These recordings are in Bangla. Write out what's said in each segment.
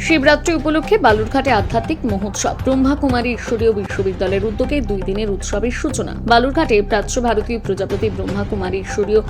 শিবরাত্রি উপলক্ষে বালুরঘাটে আধ্যাত্মিক মহোৎসব ব্রহ্মাকুমারী ঈশ্বরীয় বিশ্ববিদ্যালয়ের উদ্যোগে 2 দিনের উৎসবের সূচনা। বালুরঘাটে প্রাচ্য ভারতীয় প্রজাপতি ব্রহ্মাকুমারী ঈশ্বরীয়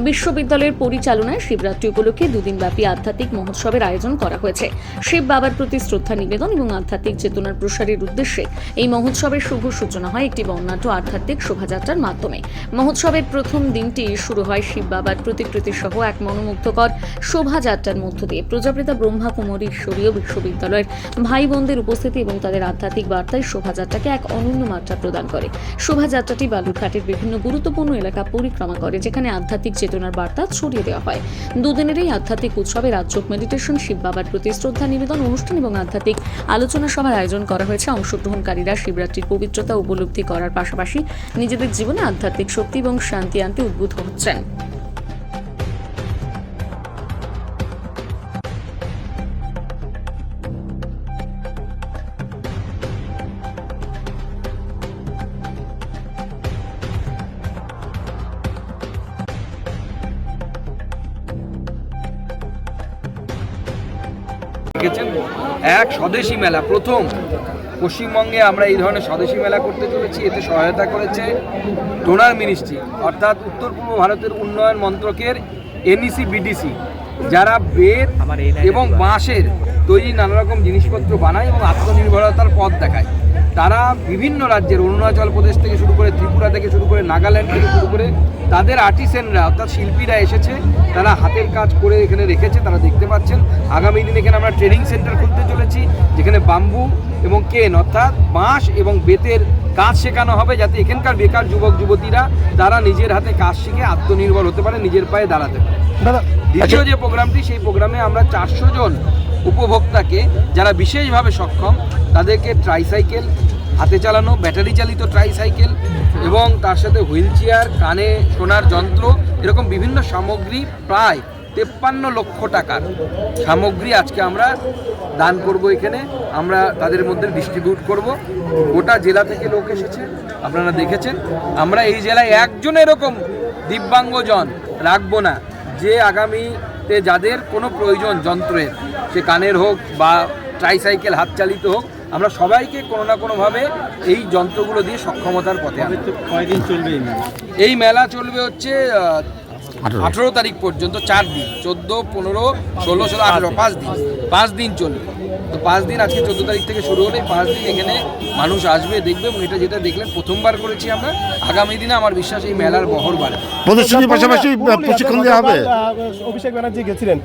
বিশ্ববিদ্যালয়ের পরিচালনায় শিবরাত্রি উপলক্ষে 2 দিনব্যাপী আধ্যাত্মিক মহোৎসবের আয়োজন করা হয়েছে। শিব বাবার প্রতি শ্রদ্ধা নিবেদন এবং আধ্যাত্মিক চেতনার প্রসারের উদ্দেশ্যে এই মহোৎসবের শুভ সূচনা হয় একটি বর্ণাঢ্য আধ্যাত্মিক শোভাযাত্রার মাধ্যমে। মহোৎসবের প্রথম দিনটি শুরু হয় শিব বাবার প্রতিকৃতি সহ এক মনোমুগ্ধকর শোভাযাত্রার মধ্য দিয়ে। প্রজাপিতা ব্রহ্মাকুমারী ঈশ্বরীয় বিশ্ববিদ্যালয়ের ভাই বোনদের উপস্থিতি এবং তাদের আধ্যাত্মিক বার্তায় শোভাযাত্রাকে এক অনন্য মাত্রা প্রদান করে। শোভাযাত্রাটি বালুরঘাটের বিভিন্ন গুরুত্বপূর্ণ এলাকা পরিক্রমা করে, যেখানে আধ্যাত্মিক চেতনার বার্তা ছড়িয়ে দেওয়া হয়। 2 দিনের এই আধ্যাত্মিক উৎসবে রাজযোগ মেডিটেশন, শিব বাবার প্রতি শ্রদ্ধা নিবেদন অনুষ্ঠান এবং আধ্যাত্মিক আলোচনা সভার আয়োজন করা হয়েছে। অংশগ্রহণকারীরা শিবরাত্রির পবিত্রতা উপলব্ধি করার পাশাপাশি নিজেদের জীবনে আধ্যাত্মিক শক্তি এবং শান্তি আনতে উদ্বুদ্ধ হচ্ছেন। এক স্বদেশী মেলা প্রথম পশ্চিমবঙ্গে আমরা এই ধরনের স্বদেশী মেলা করতে চলেছি। এতে সহায়তা করেছে ডোনার মিনিস্ট্রি, অর্থাৎ উত্তর পূর্ব ভারতের উন্নয়ন মন্ত্রকের NEC BDC, যারা বেত এবং বাঁশের তৈরি নানা রকম জিনিসপত্র বানায় এবং আত্মনির্ভরতার পথ দেখায়। তারা বিভিন্ন রাজ্যের, অরুণাচল প্রদেশ থেকে শুরু করে, ত্রিপুরা থেকে শুরু করে, নাগাল্যান্ড থেকে শুরু করে, তাদের আর্টিসেনরা অর্থাৎ শিল্পীরা এসেছে, তারা হাতের কাজ করে এখানে রেখেছে, তারা দেখতে পাচ্ছেন। আগামী দিন এখানে আমরা ট্রেনিং সেন্টার খুলতে চলেছি, যেখানে বাম্বু এবং কেন অর্থাৎ বাঁশ এবং বেতের কাজ শেখানো হবে, যাতে এখানকার বেকার যুবক যুবতীরা তারা নিজের হাতে কাজ শিখে আত্মনির্ভর হতে পারে, নিজের পায়ে দাঁড়াতে পারে। দ্বিতীয় যে প্রোগ্রামটি, সেই প্রোগ্রামে আমরা 400 জন উপভোক্তাকে, যারা বিশেষভাবে সক্ষম, তাদেরকে ট্রাইসাইকেল, হাতে চালানো ব্যাটারি চালিত ট্রাইসাইকেল এবং তার সাথে হুইল চেয়ার, কানে শোনার যন্ত্র, এরকম বিভিন্ন সামগ্রী, প্রায় 53 লক্ষ টাকার সামগ্রী আজকে আমরা দান করব। এখানে আমরা তাদের মধ্যে ডিস্ট্রিবিউট করব। গোটা জেলা থেকে লোক এসেছে, আপনারা দেখেছেন। আমরা এই জেলায় একজন এরকম দিব্যাঙ্গজন রাখবো না, যে আগামীতে যাদের কোনো প্রয়োজন যন্ত্রের, সে কানের হোক বা ট্রাইসাইকেল হাত চালিত হোক, আমরা সবাইকে কোনো না কোনোভাবে এই যন্ত্রগুলো দিয়ে সক্ষমতার পথে আনবো। কয়দিন চলবে এই মেলা? চলবে হচ্ছে 18 তারিখ পর্যন্ত, 4 দিন, 14, 15, 16, 17, 18, 5 দিন চলবে। তো 5 দিন, আজকে 14 তারিখ থেকে শুরু হলে 5 দিন এখানে মানুষ আসবে, দেখবে। এবং এটা যেটা দেখলেন প্রথমবার করেছি আমরা, আগামী দিনে আমার বিশ্বাস এই মেলার বহর বাড়বে। প্রদর্শনীর পাশাপাশি প্রশিক্ষণ দেওয়া হবে। অভিষেক ব্যানার্জি গেছিলেন।